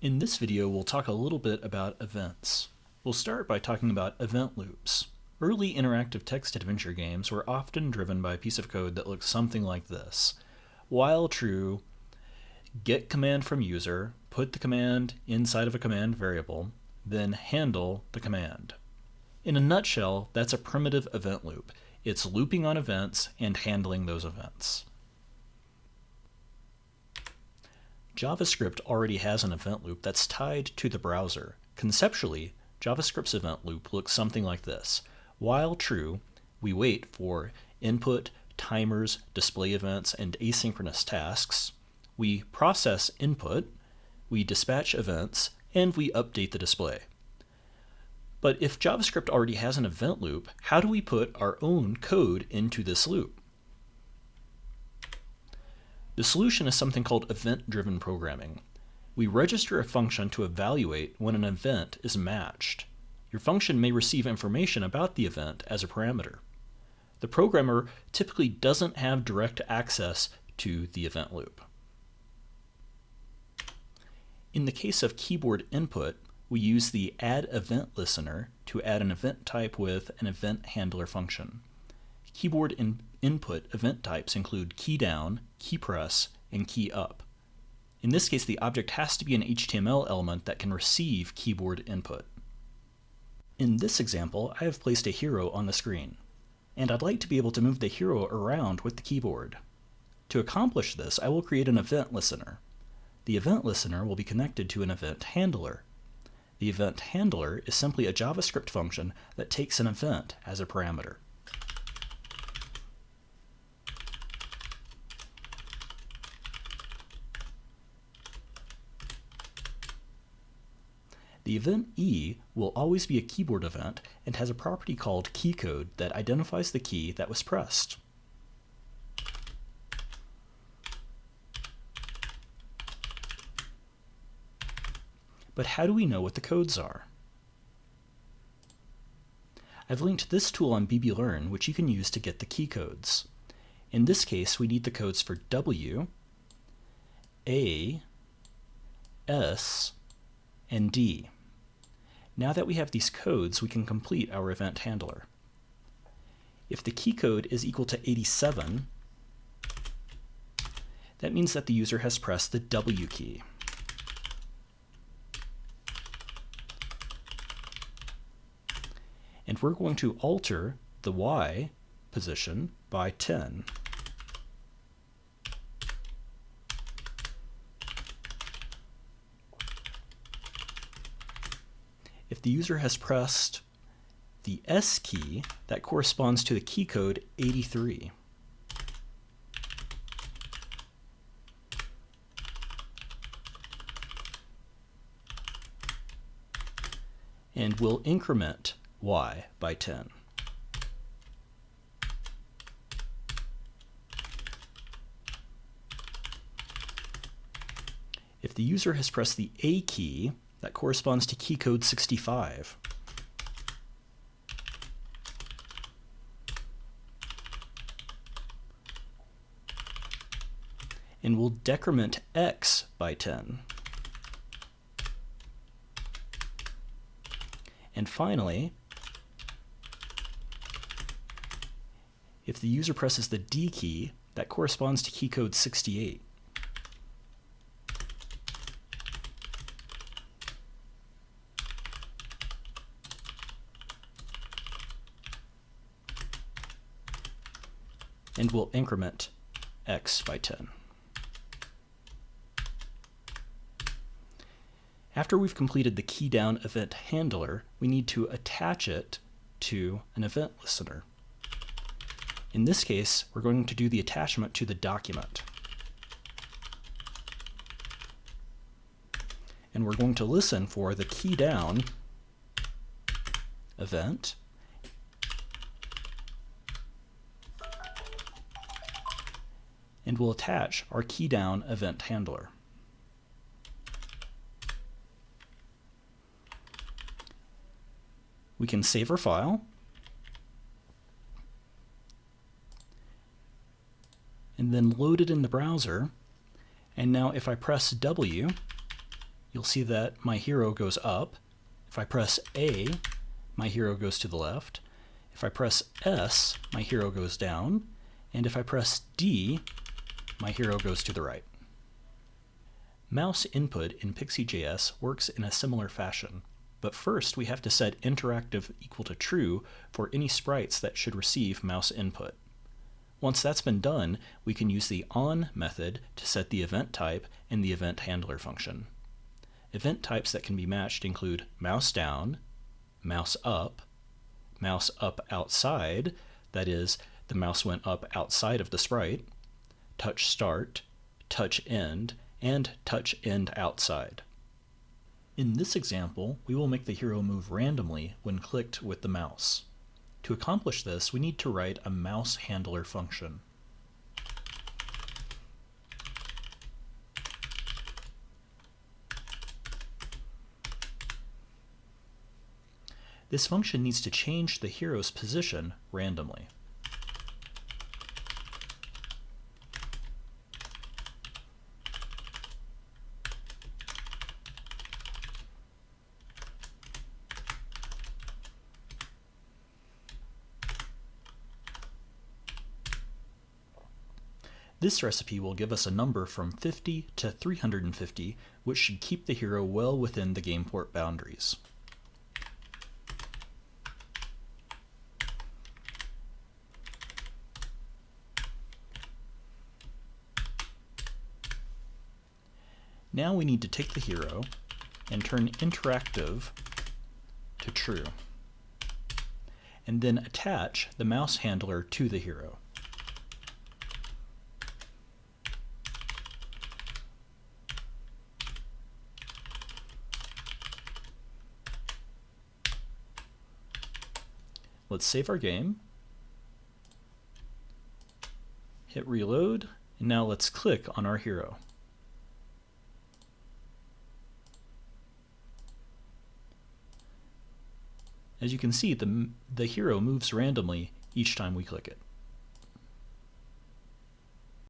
In this video, we'll talk a little bit about events. We'll start by talking about event loops. Early interactive text adventure games were often driven by a piece of code that looks something like this. While true, get command from user, put the command inside of a command variable, then handle the command. In a nutshell, that's a primitive event loop. It's looping on events and handling those events. JavaScript already has an event loop that's tied to the browser. Conceptually, JavaScript's event loop looks something like this. While true, we wait for input, timers, display events, and asynchronous tasks. We process input, we dispatch events, and we update the display. But if JavaScript already has an event loop, how do we put our own code into this loop? The solution is something called event-driven programming. We register a function to evaluate when an event is matched. Your function may receive information about the event as a parameter. The programmer typically doesn't have direct access to the event loop. In the case of keyboard input, we use the addEventListener to add an event type with an event handler function. Keyboard input event types include key down, key press, and key up. In this case, the object has to be an HTML element that can receive keyboard input. In this example, I have placed a hero on the screen, and I'd like to be able to move the hero around with the keyboard. To accomplish this, I will create an event listener. The event listener will be connected to an event handler. The event handler is simply a JavaScript function that takes an event as a parameter. The event E will always be a keyboard event and has a property called keycode that identifies the key that was pressed. But how do we know what the codes are? I've linked this tool on bblearn, which you can use to get the key codes. In this case, we need the codes for W, A, S, and D. Now that we have these codes, we can complete our event handler. If the key code is equal to 87, that means that the user has pressed the W key. And we're going to alter the Y position by 10. If the user has pressed the S key, that corresponds to the key code 83. And we'll increment Y by 10. If the user has pressed the A key, that corresponds to key code 65. And we'll decrement X by 10. And finally, if the user presses the D key, that corresponds to key code 68. And we'll increment X by 10. After we've completed the key down event handler, we need to attach it to an event listener. In this case, we're going to do the attachment to the document. And we're going to listen for the key down event, and we'll attach our key down event handler. We can save our file, and then load it in the browser. And now if I press W, you'll see that my hero goes up. If I press A, my hero goes to the left. If I press S, my hero goes down. And if I press D, my hero goes to the right. Mouse input in Pixie.js works in a similar fashion, but first we have to set interactive equal to true for any sprites that should receive mouse input. Once that's been done, we can use the on method to set the event type and the event handler function. Event types that can be matched include mouse down, mouse up outside, that is, the mouse went up outside of the sprite, touch start, touch end, and touch end outside. In this example, we will make the hero move randomly when clicked with the mouse. To accomplish this, we need to write a mouse handler function. This function needs to change the hero's position randomly. This recipe will give us a number from 50 to 350, which should keep the hero well within the gameport boundaries. Now we need to take the hero and turn interactive to true, and then attach the mouse handler to the hero. Let's save our game, hit reload, and now let's click on our hero. As you can see, the hero moves randomly each time we click it.